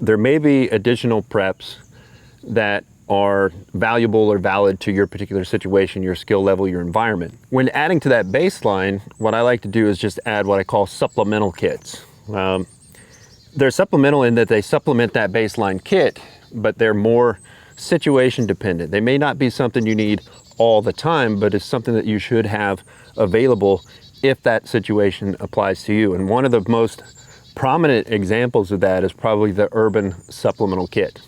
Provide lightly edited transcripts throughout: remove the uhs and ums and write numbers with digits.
there may be additional preps that are valuable or valid to your particular situation, your skill level, your environment. When adding to that baseline, what I like to do is just add what I call supplemental kits. They're supplemental in that they supplement that baseline kit, but they're more situation dependent. They may not be something you need all the time, but it's something that you should have available if that situation applies to you. And one of the most prominent examples of that is probably the urban supplemental kit.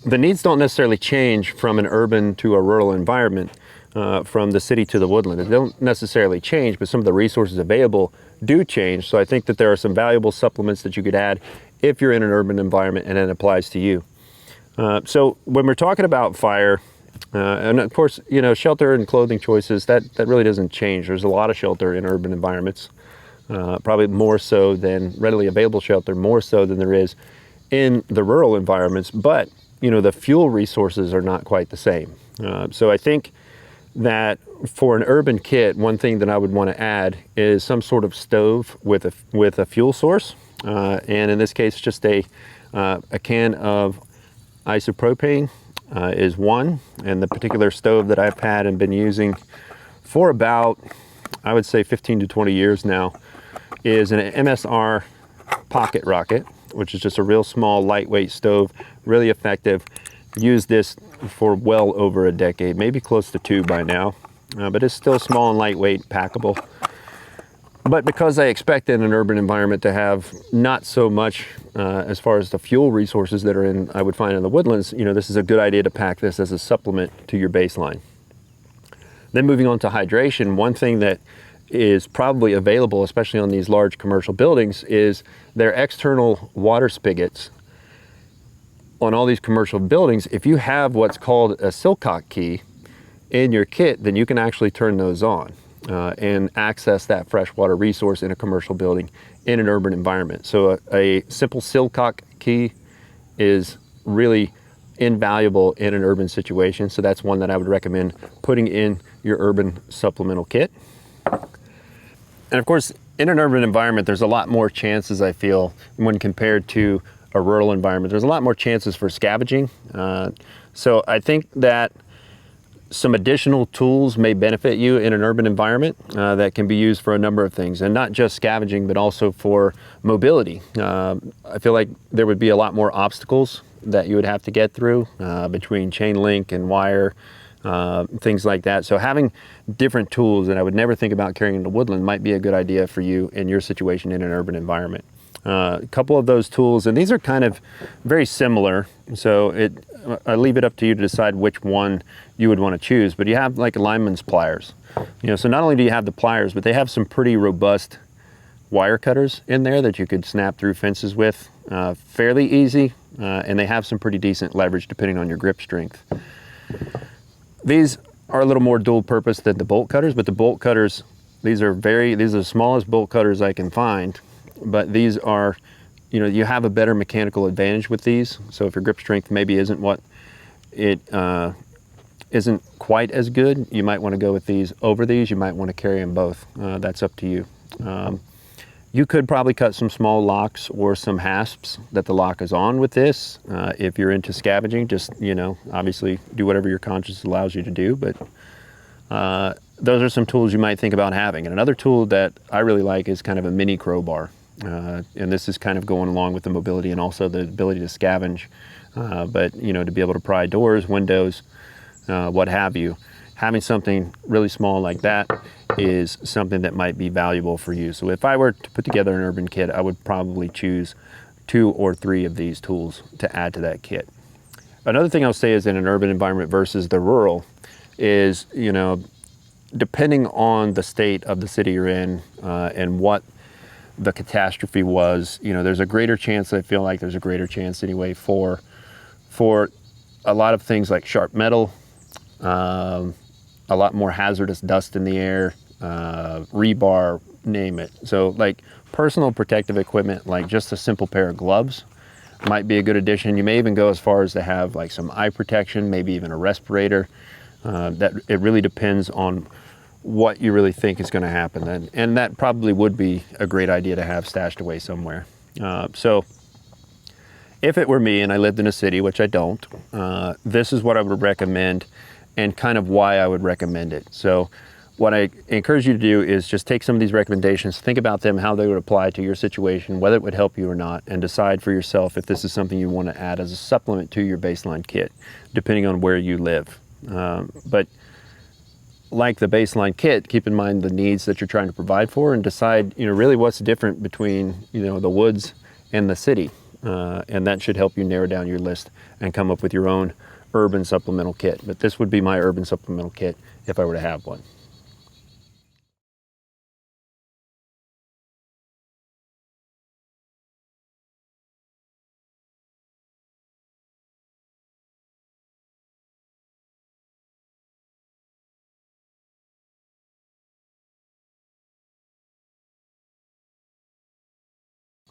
The needs don't necessarily change from an urban to a rural environment, from the city to the woodland. They don't necessarily change, but some of the resources available do change. So I think that there are some valuable supplements that you could add if you're in an urban environment and it applies to you. So when we're talking about fire, and of course, you know, shelter and clothing choices, that really doesn't change. There's a lot of shelter in urban environments, probably more so than readily available shelter, more so than there is in the rural environments. But you know, the fuel resources are not quite the same. So I think that for an urban kit, one thing that I would want to add is some sort of stove with a fuel source, and in this case, just a can of isopropane is one. And the particular stove that I've had and been using for about, I would say 15 to 20 years now, is an Msr Pocket Rocket, which is just a real small, lightweight stove, really effective. Used this for well over a decade, maybe close to 2 by now, but it's still small and lightweight, packable. But because I expect in an urban environment to have not so much as far as the fuel resources that are in, I would find in the woodlands, you know, this is a good idea to pack this as a supplement to your baseline. Then moving on to hydration, one thing that is probably available, especially on these large commercial buildings, is their external water spigots. On all these commercial buildings, if you have what's called a Silcock key in your kit, then you can actually turn those on and access that freshwater resource in a commercial building in an urban environment. So a simple Silcock key is really invaluable in an urban situation. So that's one that I would recommend putting in your urban supplemental kit. And of course, in an urban environment, there's a lot more chances, I feel, when compared to a rural environment. There's a lot more chances for scavenging. So I think that some additional tools may benefit you in an urban environment that can be used for a number of things, and not just scavenging, but also for mobility. I feel like there would be a lot more obstacles that you would have to get through between chain link and wire, things like that. So having different tools that I would never think about carrying in the woodland might be a good idea for you in your situation in an urban environment. A couple of those tools, and these are kind of very similar, so I leave it up to you to decide which one you would want to choose. But you have like Lineman's pliers, you know, so not only do you have the pliers, but they have some pretty robust wire cutters in there that you could snap through fences with fairly easy, and they have some pretty decent leverage depending on your grip strength. These are a little more dual purpose than the bolt cutters, but the bolt cutters, these are the smallest bolt cutters I can find, but these are, you know, you have a better mechanical advantage with these. So if your grip strength maybe isn't isn't quite as good, you might want to go with these over these. You might want to carry them both. That's up to you. You could probably cut some small locks or some hasps that the lock is on with this. If you're into scavenging, just, you know, obviously do whatever your conscience allows you to do, but those are some tools you might think about having. And another tool that I really like is kind of a mini crowbar. And this is kind of going along with the mobility and also the ability to scavenge, but, you know, to be able to pry doors, windows, what have you. Having something really small like that is something that might be valuable for you. So if I were to put together an urban kit, I would probably choose 2 or 3 of these tools to add to that kit. Another thing I'll say is in an urban environment versus the rural is, you know, depending on the state of the city you're in and what the catastrophe was, you know, there's a greater chance, I feel like there's a greater chance anyway, for a lot of things like sharp metal, a lot more hazardous dust in the air, rebar, name it. So like personal protective equipment, like just a simple pair of gloves might be a good addition. You may even go as far as to have like some eye protection, maybe even a respirator. That it really depends on what you really think is going to happen. And that probably would be a great idea to have stashed away somewhere. So if it were me and I lived in a city, which I don't, this is what I would recommend and kind of why I would recommend it. So what I encourage you to do is just take some of these recommendations, think about them, how they would apply to your situation, whether it would help you or not, and decide for yourself if this is something you want to add as a supplement to your baseline kit, depending on where you live. But like the baseline kit, keep in mind the needs that you're trying to provide for and decide, really what's different between, the woods and the city. And that should help you narrow down your list and come up with your own urban supplemental kit. But this would be my urban supplemental kit if I were to have one.